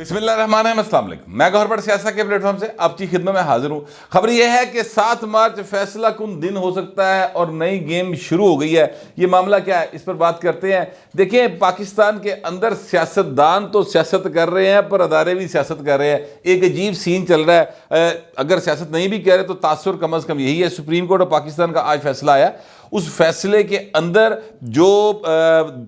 बिस्मिल्लाहिर्रहमानिर्रहीम, अस्सलाम वालेकुम। मैं गौहर बट सियासत के प्लेटफॉर्म से आपकी खिदमत में हाजिर हूँ। खबर यह है कि 7 मार्च फैसला कुन दिन हो सकता है और नई गेम शुरू हो गई है। ये मामला क्या है, इस पर बात करते हैं। देखिए, पाकिस्तान के अंदर सियासतदान तो सियासत कर रहे हैं पर अदारे भी सियासत कर रहे हैं। एक अजीब सीन चल रहा है। अगर सियासत नहीं भी कह रहे तो तासुर कम अज़ कम यही है। सुप्रीम कोर्ट ऑफ पाकिस्तान का आज फैसला आया। उस फैसले के अंदर जो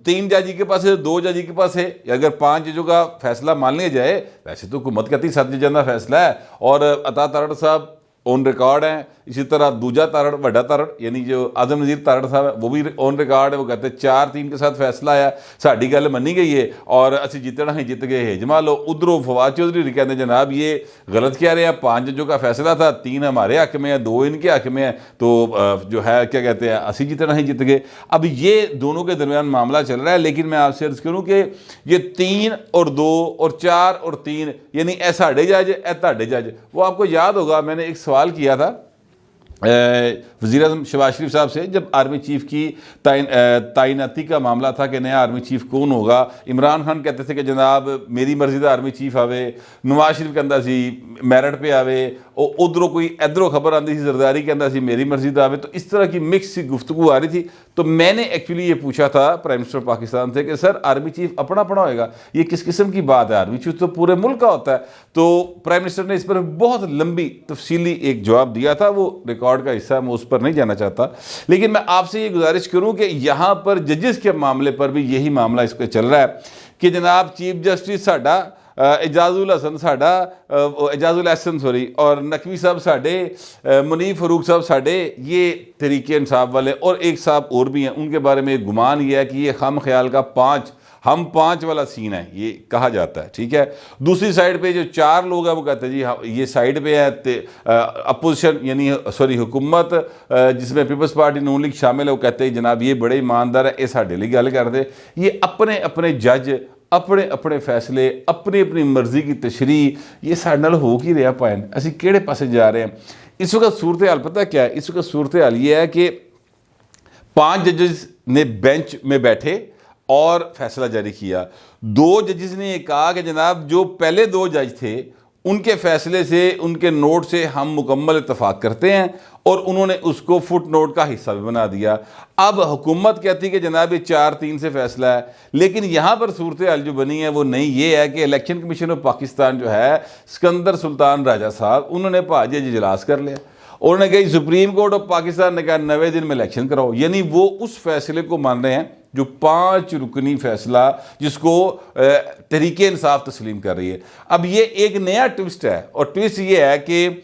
3 जज के पास है, 2 जज के पास है, अगर 5 जजों का फैसला मान लिया जाए, वैसे तो हुकूमत कहती 7 जजों का फैसला है और अता तारड़ साहब ऑन रिकॉर्ड हैं। इसी तरह दूजा तारड़, वड्डा तारड़ यानी जो आजम नज़ीर तारड़ साहब है, वो भी ऑन रिकॉर्ड है। वो कहते हैं 4-3 के साथ फैसला आया, साड़ी गल मनी गई है और असी जितना ही जित गए है जमा लो। उधरों फवाद चौधरी कहते जनाब ये गलत कह रहे हैं, 5 जजों का फैसला था, 3 हमारे हक में है, 2 इनके हक में है, तो जो है क्या कहते हैं असी जितना ही जित गए। अब ये दोनों के दरमियान मामला चल रहा है। लेकिन मैं आपसे अर्ज करूँ कि ये 3 और 2 और 4 और 3 यानी ए साढ़े जज ए ताड़े जज, वो आपको याद होगा मैंने एक सवाल किया था वज़ीर-ए-आज़म शहबाज शरीफ साहब से जब आर्मी चीफ़ की तैनाती का मामला था कि नया आर्मी चीफ़ कौन होगा। इमरान खान कहते थे कि जनाब मेरी मर्जी का आर्मी चीफ़ आवे, नवाज शरीफ कहता सी मैरिट पे आवे, और उधरों कोई इधरों खबर आती थी जरदारी कहता सी मेरी मर्जी का आवे। तो इस तरह की मिक्स गुफ्तगू आ रही थी। तो मैंने एक्चुअली ये पूछा था प्राइम मिनिस्टर पाकिस्तान से कि सर आर्मी चीफ़ अपना अपना होएगा, ये किस किस्म की बात है? आर्मी चीफ़ तो पूरे मुल्क का होता है। तो प्राइम मिनिस्टर ने इस पर बहुत लंबी तफसीली एक जवाब दिया था। वो रिकॉर्ड का हिस्सा, मैं उस पर नहीं जाना चाहता। लेकिन मैं आपसे ये गुजारिश करूं कि यहाँ पर जजेस के मामले पर भी यही मामला इस पर चल रहा है कि जनाब चीफ जस्टिस साडा एजाजुल हसन साडा एजाजुल एहसन सॉरी और नकवी साहब साडे, मुनीफ फरूक साहब साडे, ये तरीके इंसाफ वाले और एक साहब और भी हैं, उनके बारे में गुमान ये है कि ये खम ख्याल का 5 वाला सीन है, ये कहा जाता है। ठीक है, दूसरी साइड पे जो 4 लोग हैं वो कहते हैं जी हाँ ये साइड पे है अपोजिशन यानी सॉरी हुकूमत जिसमें पीपल्स पार्टी नून लीग शामिल है, वो कहते हैं जनाब ये बड़े ईमानदार है, ये साढ़े लिए गल करते। ये अपने अपने जज अपने अपने फैसले अपनी अपनी मर्जी की तशरी ये साढ़े नाल हो की रहा पाए, असी किहड़े पासे जा रहे हैं। इस वक्त सूरत हाल पता क्या है? इस वक्त सूरत हाल ये है कि 5 जजेस ने बेंच में बैठे और फैसला जारी किया। 2 जजेस ने कहा कि जनाब जो पहले 2 जज थे उनके फैसले से, उनके नोट से हम मुकम्मल इत्तफाक करते हैं और उन्होंने उसको फुट नोट का हिस्सा भी बना दिया। अब हुकूमत कहती है कि जनाब ये 4-3 से फैसला है। लेकिन यहाँ पर सूरत हाल जो बनी है वो नहीं ये है कि इलेक्शन कमीशन ऑफ पाकिस्तान जो है सिकंदर सुल्तान राजा साहब, उन्होंने भाजी इजलास कर लिया। उन्होंने कही सुप्रीम कोर्ट ऑफ पाकिस्तान ने कहा 90 दिन में इलेक्शन कराओ। यानी वो उस फैसले को मान रहे हैं जो 5 रुकनी फैसला जिसको तहरीके इंसाफ तस्लीम कर रही है। अब ये एक नया ट्विस्ट है और ट्विस्ट ये है कि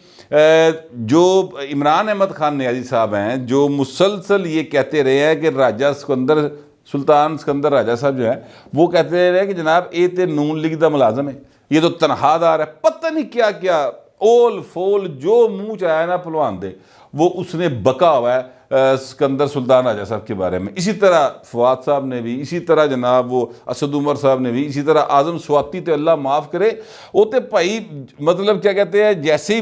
जो इमरान अहमद खान नियाज़ी साहब हैं जो मुसलसल ये कहते रहे हैं कि राजा सुल्तान सिकंदर राजा साहब जो है वो कहते रहे कि जनाब ये तो नून लीग का मुलाजम है, ये तो तनख्वाहदार है, पता नहीं क्या क्या ओल फोल जो मुँह चाहे ना पलवान दे वो उसने बका हुआ है सिकंदर सुल्तान राजा साहब के बारे में। इसी तरह फवाद साहब ने भी, इसी तरह जनाब वो असद उमर साहब ने भी, इसी तरह आजम स्वाति तो अल्लाह माफ़ करे वो तो भाई मतलब क्या कहते हैं जैसे ही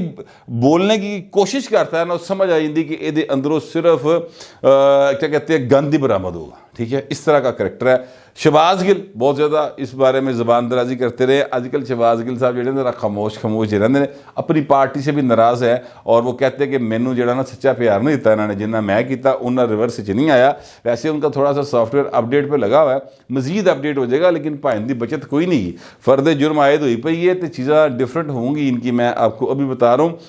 बोलने की कोशिश करता है ना समझ आ जाती कि ये अंदरों सिर्फ क्या कहते हैं गंद ही बरामद होगा। ठीक है, इस तरह का करैक्टर है। शहबाज गिल बहुत ज़्यादा इस बारे में ज़बान दराजी करते रहे। आजकल शहबाज गिल साहब जो जरा खामोश रहते हैं, अपनी पार्टी से भी नाराज़ है और वो कहते हैं कि मैनू जो ना सच्चा प्यार नहीं दिता इन्होंने जिन्ना मैं किया उन्हें रिवर्स च नहीं आया। वैसे उनका थोड़ा सा सॉफ्टवेयर अपडेट पे लगा हुआ है, मजीद अपडेट हो जाएगा, लेकिन भाइन की बचत कोई नहीं। फ़र्द जुर्म आयद हुई पई है तो चीज़ें डिफरेंट होंगी इनकी, मैं आपको अभी बता रहा हूँ।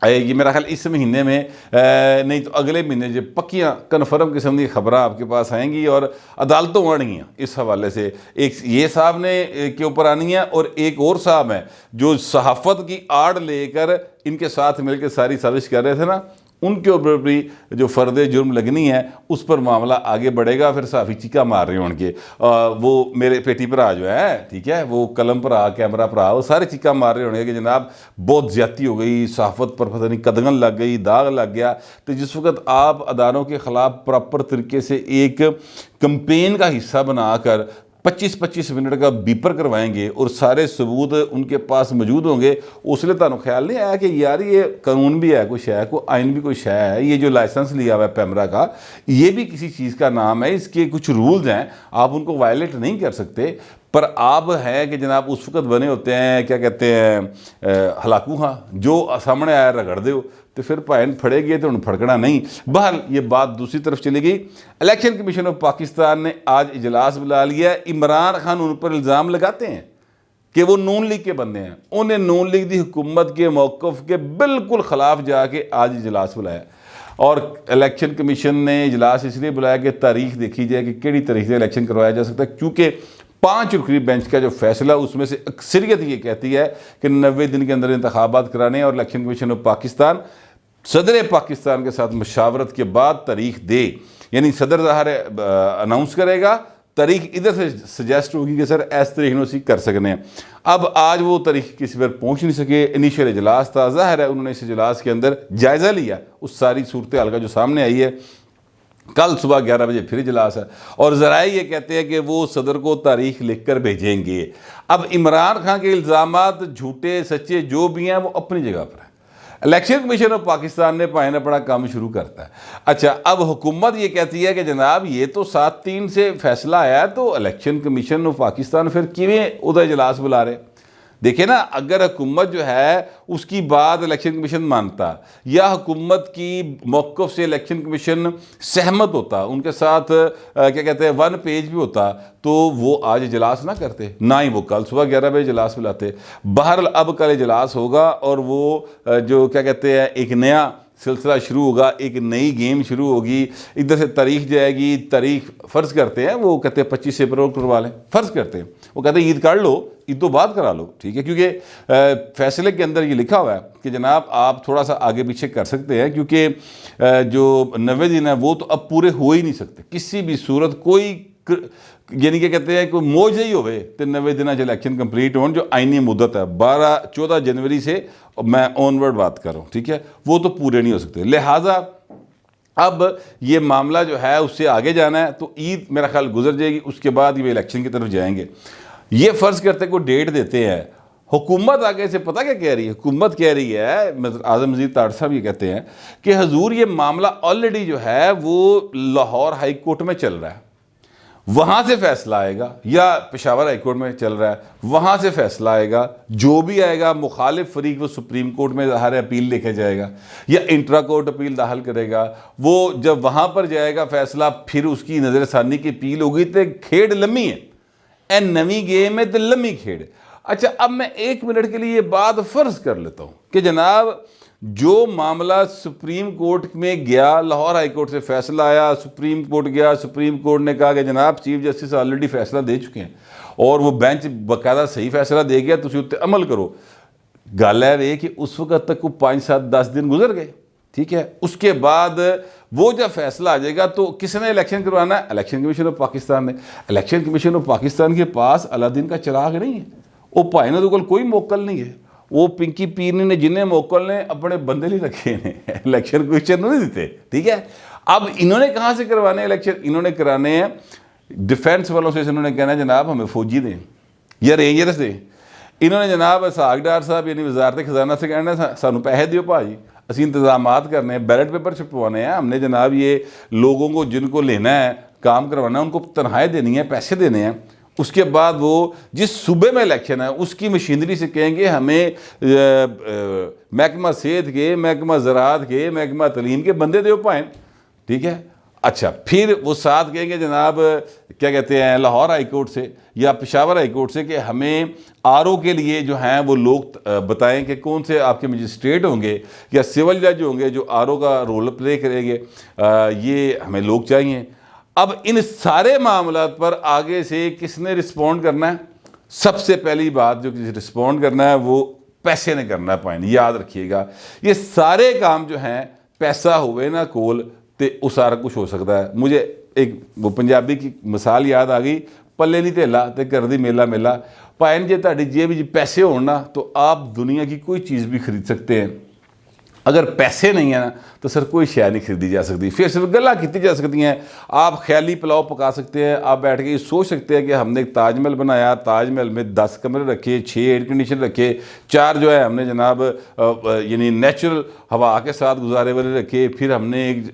आएगी मेरा ख्याल इस महीने में नहीं तो अगले महीने जो पक्कियाँ कन्फर्म किस्म की खबर आपके पास आएंगी और अदालतों आनी हैं इस हवाले से। एक ये साहब ने के ऊपर आनी है और एक और साहब हैं जो सहाफ़त की आड़ लेकर इनके साथ मिलकर सारी साजिश कर रहे थे ना, उनके ऊपर भी जो फ़र्द जुर्म लगनी है उस पर मामला आगे बढ़ेगा। फिर साफ़ी चीका मार रहे होंगे वो मेरे पेटी भरा जो है, ठीक है, वो कलम भरा कैमरा भरा, वो सारे चीका मार रहे होंगे कि जनाब बहुत ज़्यादती हो गई, सहाफ़त पर पता नहीं कदगन लग गई, दाग लग गया। तो जिस वक्त आप अदारों के ख़िलाफ़ प्रॉपर तरीके से एक कंपेन का हिस्सा बनाकर 25-25 मिनट का बीपर करवाएंगे और सारे सबूत उनके पास मौजूद होंगे, उसलिए तुहानू ख्याल नहीं आया कि यार ये कानून भी है, कोई शय को आइन भी कोई शय है, ये जो लाइसेंस लिया हुआ है पैमरा का ये भी किसी चीज़ का नाम है, इसके कुछ रूल्स हैं, आप उनको वायलेट नहीं कर सकते। पर आप हैं कि जनाब उस वक्त बने होते हैं, क्या कहते हैं, हलाकू हाँ, जो सामने आया रगड़ दो तो फिर भैन फड़ेगी तो उन्हें फड़कना नहीं। बहर ये बात दूसरी तरफ चली गई। इलेक्शन कमीशन ऑफ पाकिस्तान ने आज इजलास बुला लिया। इमरान खान उन पर इल्ज़ाम लगाते हैं कि वो नून लीग के बंदे हैं, उन्हें नून लीग की हुकूमत के मौक़िफ़ के बिल्कुल ख़िलाफ़ जाके आज इजलास बुलाया। और इलेक्शन कमीशन ने इजलास इसलिए बुलाया कि तारीख देखी जाए कि किहड़ी तारीख से इलेक्शन करवाया जा सकता है, क्योंकि 5 रुकनी बेंच का जो फैसला उसमें से अक्सरियत ये कहती है कि 90 दिन के अंदर इंतखाबात कराने और इलेक्शन कमीशन ऑफ पाकिस्तान सदर पाकिस्तान के साथ मशावरत के बाद तारीख दे। यानी सदर ज़ाहिर अनाउंस करेगा, तारीख इधर से सजेस्ट होगी कि सर ऐस तारीख में उसी कर सकते हैं। अब आज वो तारीख किसी पर पहुँच नहीं सके। इनिशियल इजलास था, ज़ाहिर है उन्होंने इस इजलास के अंदर जायज़ा लिया उस सारी सूरत हाल का जो सामने आई है। कल सुबह 11 बजे फिर इजलास है और ज़राए ये कहते हैं कि वो सदर को तारीख लिख कर भेजेंगे। अब इमरान खान के इल्ज़ामात झूठे सच्चे जो भी हैं वो अपनी जगह पर है। इलेक्शन कमीशन ऑफ पाकिस्तान ने पाए अपना काम शुरू करता है। अच्छा, अब हुकूमत ये कहती है कि जनाब ये तो 7-3 से फैसला आया, तो इलेक्शन कमीशन ऑफ पाकिस्तान फिर किवें उधर इजलास बुला रहे। देखिए ना, अगर हुकूमत जो है उसकी बात इलेक्शन कमीशन मानता या हुकूमत की मौक़िफ़ से इलेक्शन कमीशन सहमत होता, उनके साथ क्या कहते हैं 1 पेज भी होता, तो वो आज इजलास ना करते, ना ही वो कल सुबह 11 बजे इजलास बुलाते। बहरहाल अब कल इजलास होगा और वो जो क्या कहते हैं एक नया सिलसिला शुरू होगा, एक नई गेम शुरू होगी। इधर से तारीख जाएगी, तारीख फ़र्ज़ करते हैं वो कहते हैं 25 अप्रैल करवा लें, फ़र्ज़ करते हैं, वो कहते हैं ईद काट लो, ईद तो बाद करा लो, ठीक है, क्योंकि फैसले के अंदर ये लिखा हुआ है कि जनाब आप थोड़ा सा आगे पीछे कर सकते हैं, क्योंकि जो 90 दिन है वो तो अब पूरे हो ही नहीं सकते किसी भी सूरत। कोई यानी कि कहते हैं कोई मौज ही होवे तो 90 दिन इलेक्शन कंप्लीट हो, जो आईनी मुद्दत है 14 जनवरी से मैं ऑनवर्ड बात कर रहा हूँ, ठीक है, वो तो पूरे नहीं हो सकते। लिहाजा अब ये मामला जो है उससे आगे जाना है, तो ईद मेरा ख्याल गुजर जाएगी, उसके बाद ये इलेक्शन की तरफ जाएंगे। ये फ़र्ज़ करते को डेट देते हैं, हुकूमत आगे से पता क्या कह रही है, हुकूमत कह रही है, आज़म मजीद ताड़ साहब ये कहते हैं कि हजूर ये मामला ऑलरेडी जो है वो लाहौर हाई कोर्ट में चल रहा है, वहाँ से फैसला आएगा, या पेशावर हाई कोर्ट में चल रहा है वहाँ से फैसला आएगा, जो भी आएगा मुखालिफ फरीक वो सुप्रीम कोर्ट में ज़ाहिर अपील लेके जाएगा या इंट्रा कोर्ट अपील दाखिल करेगा। वो जब वहाँ पर जाएगा फैसला, फिर उसकी नज़रसानी की अपील होगी, तो खेड लम्मी है, ए नवी गेम है तो लम्मी खेड। अच्छा, अब मैं 1 मिनट के लिए ये बात फ़र्ज़ कर लेता हूँ कि जनाब जो मामला सुप्रीम कोर्ट में गया, लाहौर हाई कोर्ट से फैसला आया, सुप्रीम कोर्ट गया, सुप्रीम कोर्ट ने कहा कि जनाब चीफ जस्टिस ऑलरेडी फैसला दे चुके हैं और वो बेंच बाकायदा सही फैसला दे गया, तुम उत्ते अमल करो। गल है वे कि उस वक्त तक को 5-7-10 दिन गुजर गए, ठीक है। उसके बाद वो जब फैसला आ जाएगा तो किसने इलेक्शन करवाना है? इलेक्शन कमीशन ऑफ पाकिस्तान ने। इलेक्शन कमीशन ऑफ पाकिस्तान के पास अलादीन का चिराग नहीं है, वो भाई ने तो कोई मोकल नहीं है, वो पिंकी पीरनी ने जिन्हें मोकल ने अपने बंदे नहीं रखे हैं, इलेक्शन कमीशन नहीं देते, ठीक है। अब इन्होंने कहाँ से करवाने इलेक्शन? इन्होंने कराने हैं डिफेंस वालों से। इन्होंने कहना है जनाब हमें फौजी दें या रेंजर्स दें। इन्होंने जनाब सागडार साहब यानी वजारत खजाना से कहना है सानू पैसे दियो भाजी, असी इंतजामात करने हैं, बैलेट पेपर छपवाने हैं, हमने जनाब ये लोगों को जिनको लेना है काम करवाना है उनको तनख्वाहें देनी है, पैसे देने हैं। उसके बाद वो जिस सूबे में इलेक्शन है उसकी मशीनरी से कहेंगे हमें महकमा सेहत के, महकमा ज़राअत के, महकमा तलीम के बंदे दो पाएँ, ठीक है। अच्छा, फिर वो साथ कहेंगे जनाब क्या कहते हैं लाहौर हाई कोर्ट से या पेशावर हाई कोर्ट से कि हमें आरओ के लिए जो हैं वो लोग बताएं कि कौन से आपके मजिस्ट्रेट होंगे या सिविल जज होंगे जो आरओ का रोल प्ले करेंगे, ये हमें लोग चाहिए। अब इन सारे मामला पर आगे से किसने रिस्पॉन्ड करना है? सबसे पहली बात जो रिस्पॉन्ड करना है वो पैसे ने करना है। पॉइंट याद रखिएगा, ये सारे काम जो हैं पैसा हुए ना कोल तो वो सारा कुछ हो सकता है। मुझे एक वो पंजाबी की मिसाल याद आ गई, पल्ले नहीं धेला तो कर दी मेला मेला। भाई जे तुहाडी जेब विच पैसे होण ना तो आप दुनिया की कोई चीज़ भी खरीद सकते हैं। अगर पैसे नहीं है ना तो सर कोई शय नहीं खरीदी जा सकती, फिर सिर्फ गल्लां की जा सकती हैं। आप ख्याली पुलाव पका सकते हैं, आप बैठ के सोच सकते हैं कि हमने एक ताजमहल बनाया, ताजमहल में 10 कमरे रखे, 6 एयर कंडीशन रखे, 4 जो है हमने जनाब यानी नेचुरल हवा के साथ गुजारे वाले रखे, फिर हमने एक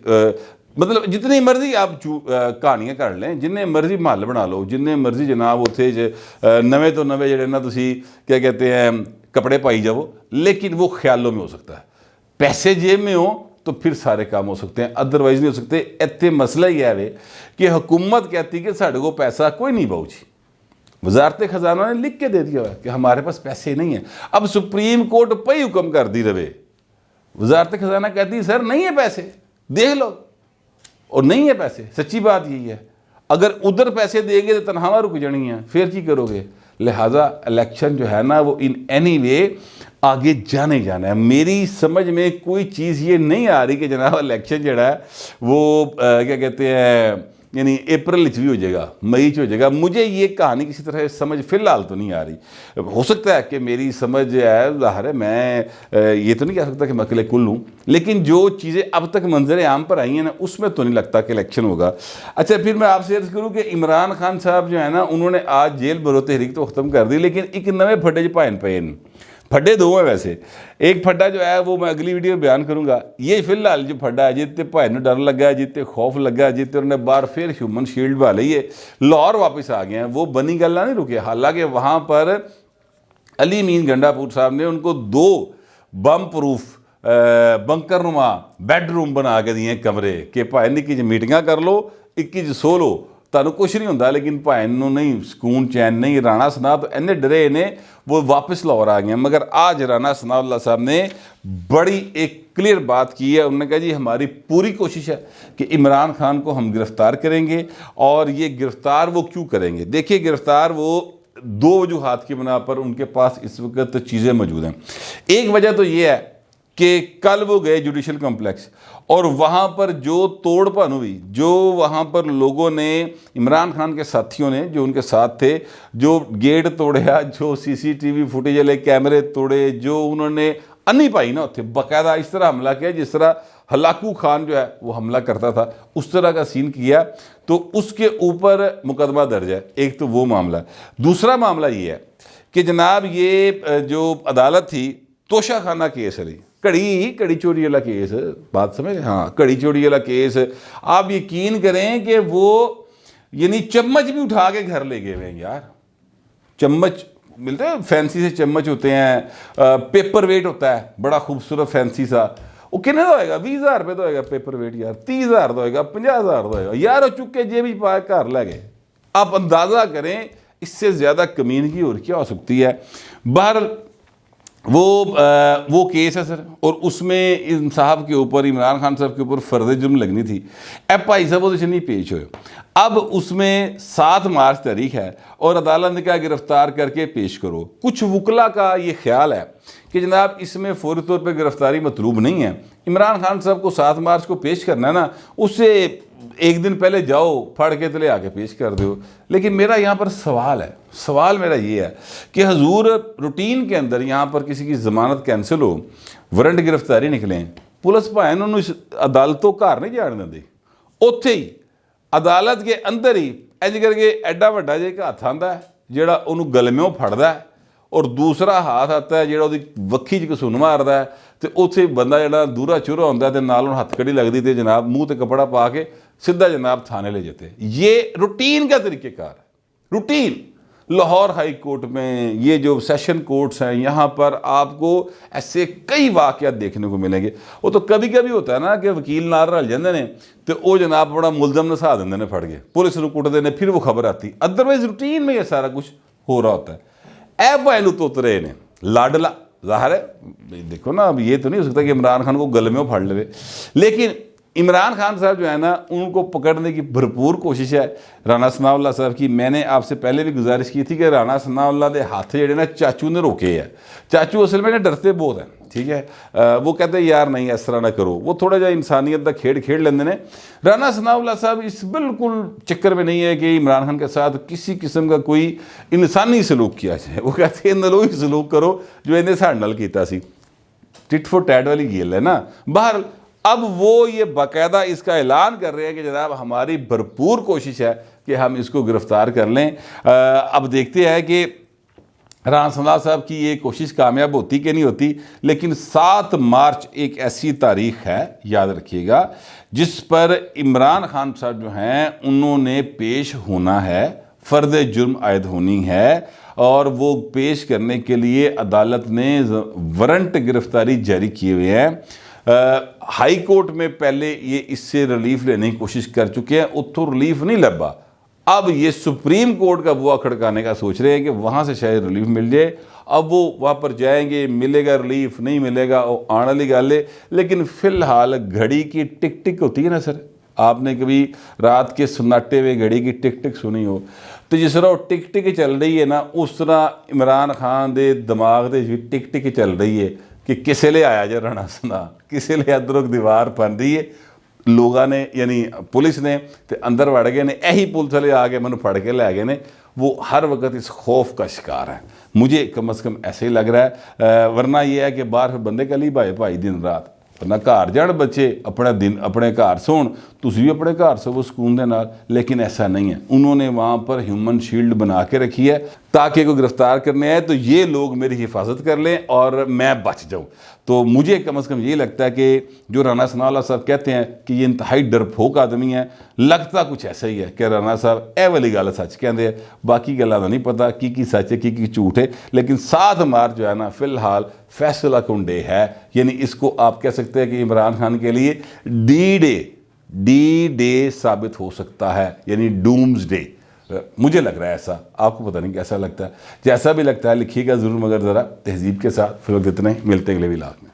मतलब जितनी मर्जी आप कहानियां कर लें, जिन्ने मर्जी महल बना लो, जिन्ने मर्जी जनाब उत्थे नवे तो नवे जड़े ना तुसी क्या कहते हैं कपड़े पाई जाओ, लेकिन वो ख्यालों में हो सकता है। पैसे जेब में हो तो फिर सारे काम हो सकते हैं, अदरवाइज नहीं हो सकते। इतने मसला ही है वे कि हुकूमत कहती कि साढ़े को पैसा कोई नहीं बाऊ जी, वजारत खजाना ने लिख के दे दिया है कि हमारे पास पैसे नहीं है। अब सुप्रीम कोर्ट पे ही हुक्म कर दी रहे, वजारत खजाना कहती सर नहीं है पैसे, देख लो, और नहीं है पैसे। सच्ची बात यही है, अगर उधर पैसे देंगे तो तनख्वाह रुक जानी है, फिर की करोगे। लिहाजा इलेक्शन जो है ना वो इन एनी वे आगे जाने जाना है। मेरी समझ में कोई चीज़ ये नहीं आ रही कि जनाब इलेक्शन जड़ा है वो क्या कहते हैं यानी अप्रैल भी हो जाएगा, मई हो जाएगा। मुझे ये कहानी किसी तरह समझ फिलहाल तो नहीं आ रही। हो सकता है कि मेरी समझ है, ज़ाहिर है मैं ये तो नहीं कह सकता कि मैं अकेले कुल हूँ, लेकिन जो चीज़ें अब तक मंजर आम पर आई हैं ना उसमें तो नहीं लगता कि इलेक्शन होगा। अच्छा, फिर मैं आपसे अर्ज़ करूँ कि इमरान खान साहब जो है ना उन्होंने आज जेल भरो तहरीक तो ख़त्म कर दी, लेकिन एक नवे फड्डे पायन पे फड्डे दो हैं वैसे। एक फड्डा जो है वो मैं अगली वीडियो में बयान करूंगा। ये फिलहाल जो फड्डा है जितने भाई ने डर लगा, जितने खौफ लगा, जितने उन्होंने बार फिर ह्यूमन शील्ड बना ली है, लाहौर वापस आ गए हैं, वो बनी गल्ला नहीं रुके। हालांकि वहाँ पर अली मीन गंडापुर साहब ने उनको 2 बम प्रूफ बंकर नुमा बैडरूम बना के दिए कमरे कि भाई निक्की मीटिंगां कर लो, 21 सो लो, ਤੁਹਾਨੂੰ कुछ नहीं होंगे। लेकिन भाई नहीं सुकून चैन नहीं। राणा सनाब तो इन्ने डरे ने वो वापस लाहौर आ गए। मगर आज राणा सनाउल्लाह साहब ने बड़ी एक क्लियर बात की है। उन्होंने कहा जी हमारी पूरी कोशिश है कि इमरान खान को हम गिरफ़्तार करेंगे। और ये गिरफ़्तार वो क्यों करेंगे, देखिए गिरफ़्तार वो 2 वजूहात की बना पर उनके पास इस वक्त चीज़ें मौजूद हैं। एक वजह तो ये है कि कल वो गए जुडिशल कॉम्प्लेक्स और वहाँ पर जो तोड़ भन हुई, जो वहाँ पर लोगों ने, इमरान खान के साथियों ने जो उनके साथ थे, जो गेट तोड़या, जो CCTV फुटेज वाले कैमरे तोड़े, जो उन्होंने अन्नी पाई ना उत्थे बाकायदा इस तरह हमला किया जिस तरह हलाकू खान जो है वो हमला करता था, उस तरह का सीन किया, तो उसके ऊपर मुकदमा दर्ज है। एक तो वो मामला। दूसरा मामला ये है कि जनाब ये जो अदालत थी तोशा खाना केस है, घड़ी चोरी वाला केस, बात समझ, हाँ घड़ी चोरी वाला केस। आप यकीन करें कि वो यानी चम्मच भी उठा के घर ले गए हुए हैं यार। चम्मच मिलते हैं, फैंसी से चम्मच होते हैं, पेपर वेट होता है बड़ा खूबसूरत फैंसी सा, वो कितने का होएगा, 20,000 रुपये का होएगा पेपर वेट यार, 30,000 का होएगा, 50,000 का होएगा यार। वो चुके जेब पा घर लै गए। आप अंदाज़ा करें इससे ज़्यादा कमीनगी और क्या हो सकती है। बहरहाल वो केस है सर, और उसमें इन साहब के ऊपर, इमरान खान साहब के ऊपर फर्द जुर्म लगनी थी। अब भाई साहब वो नहीं पेश हुए। अब उसमें 7 मार्च तारीख है और अदालत ने कहा गिरफ्तार करके पेश करो। कुछ वकला का ये ख्याल है कि जनाब इसमें फौरी तौर पर गिरफ्तारी मतलूब नहीं है। इमरान खान साहब को 7 मार्च को पेश करना है ना, उससे एक दिन पहले जाओ फड़ के तले आके पेश कर दो। लेकिन मेरा यहाँ पर सवाल है, सवाल मेरा ये है कि हजूर रूटीन के अंदर यहाँ पर किसी की ज़मानत कैंसिल हो, वारंट गिरफ्तारी निकलें, पुलिस भाएं उन्होंने अदालतों घर नहीं जान देंदी, उत्थे ही अदालत के अंदर ही इंज करके एडा वड्डा जिहा हत्थ आंदा है जिहड़ा उन्होंने गलम्यों फड़दा है, और दूसरा हाथ आता है जिहड़ा उहदी वक्खी च घसून मारदा है, तो उत्थे बंदा जिहड़ा दूरा चूरा होंदा ते नाल उहनूं हत्थकड़ी लगदी ते जनाब मूँह ते कपड़ा पा के सीधा जनाब थाने ले जाते। ये रूटीन का तरीक़ेकार है, रूटीन। लाहौर हाई कोर्ट में ये जो सेशन कोर्ट्स हैं यहाँ पर आपको ऐसे कई वाक़यात देखने को मिलेंगे। वो तो कभी कभी होता है ना कि वकील नाल रल जाते हैं तो वो जनाब बड़ा मुलजम नसा देंगे ने फड़ के, पुलिस को कुटते हैं, फिर वो खबर आती। अदरवाइज रूटीन में ये सारा कुछ हो रहा होता है। ऐ भाई तोत रहे ने लाडला, ज़ाहिर है देखो ना, अब ये तो नहीं हो सकता कि इमरान खान को गले में फाड़ ले, लेकिन इमरान खान साहब जो है ना उनको पकड़ने की भरपूर कोशिश है राणा सनाउल्लाह साहब की। मैंने आपसे पहले भी गुजारिश की थी कि राणा सनाउल्लाह के हाथ जेडे ना चाचू ने रोके है। चाचू असल में ना डरते बहुत हैं, ठीक है, वो कहते हैं यार नहीं इस तरह ना करो, वो थोड़ा जा इंसानियत का खेड खेड लेंदे ने। राणा सनाउल्लाह साहब इस बिल्कुल चक्कर में नहीं है कि इमरान खान के साथ किसी किस्म का कोई इंसानी सलूक किया जाए। वो कहते हैं नलो ही सलूक करो जो इन्हें साढ़े नाल कीता सी, टिट फॉर टैट वाली गेल है ना। बाहर अब वो ये बाकायदा इसका ऐलान कर रहे हैं कि जनाब हमारी भरपूर कोशिश है कि हम इसको गिरफ़्तार कर लें। अब देखते हैं कि राना सनाउल्लाह साहब की ये कोशिश कामयाब होती कि नहीं होती, लेकिन 7 मार्च एक ऐसी तारीख है, याद रखिएगा, जिस पर इमरान खान साहब जो हैं उन्होंने पेश होना है, फ़र्द जुर्म आयद होनी है, और वो पेश करने के लिए अदालत ने वारंट गिरफ्तारी जारी किए हुए हैं। हाई कोर्ट में पहले ये इससे रिलीफ लेने की कोशिश कर चुके हैं, उतो रिलीफ नहीं लगा। अब ये सुप्रीम कोर्ट का बुआ खड़काने का सोच रहे हैं कि वहाँ से शायद रिलीफ मिल जाए। अब वो वहाँ पर जाएंगे, मिलेगा रिलीफ, नहीं मिलेगा वो आने वाली गल है। लेकिन फ़िलहाल घड़ी की टिक टिक होती है ना सर, आपने कभी रात के सन्नाटे हुए घड़ी की टिक टिक सुनी हो, तो जिस तरह वो टिक टिक चल रही है ना, उस तरह इमरान खान के दिमाग के भी टिक टिक चल रही है कि किसे ले आया जा राणा सना, किसे ले अदरक दीवार बन रही है। लोगों ने यानी पुलिस ने तो अंदर वड़ गए ने, यही पुलिस वाले आ गए मैंने फड़ के लै गए ने। वो हर वक्त इस खौफ का शिकार है, मुझे कम से कम ऐसे ही लग रहा है। वरना ये है कि बाहर फिर बंदे कली भाई भाई दिन रात, वरना घर जान बच्चे अपने दिन अपने घर सोन, तुसी भी अपने घर सो सुकून के नाल। लेकिन ऐसा नहीं है, उन्होंने वहाँ पर ह्यूमन शील्ड बना के रखी है ताकि कोई गिरफ्तार करने आए तो ये लोग मेरी हिफाजत कर लें और मैं बच जाऊँ। तो मुझे कम से कम ये लगता है कि जो राना सनाउल्लाह साहब कहते हैं कि ये इंतहाई डरपोक आदमी है, लगता कुछ ऐसा ही है कि राना साहब ए वाली गल सच कहते हैं, बाकी गल्लां दा नहीं पता की सच है की झूठ है। लेकिन 7 मार्च जो है ना फिलहाल फैसला कुन डे है, यानी इसको आप कह सकते हैं कि इमरान खान के लिए डी डे साबित हो सकता है, यानी डूम्स डे। मुझे लग रहा है ऐसा, आपको पता नहीं कैसा लगता है। जैसा भी लगता है लिखिएगा ज़रूर, मगर ज़रा तहजीब के साथ। फिर वक्त इतने मिलते अगले व्लॉग में।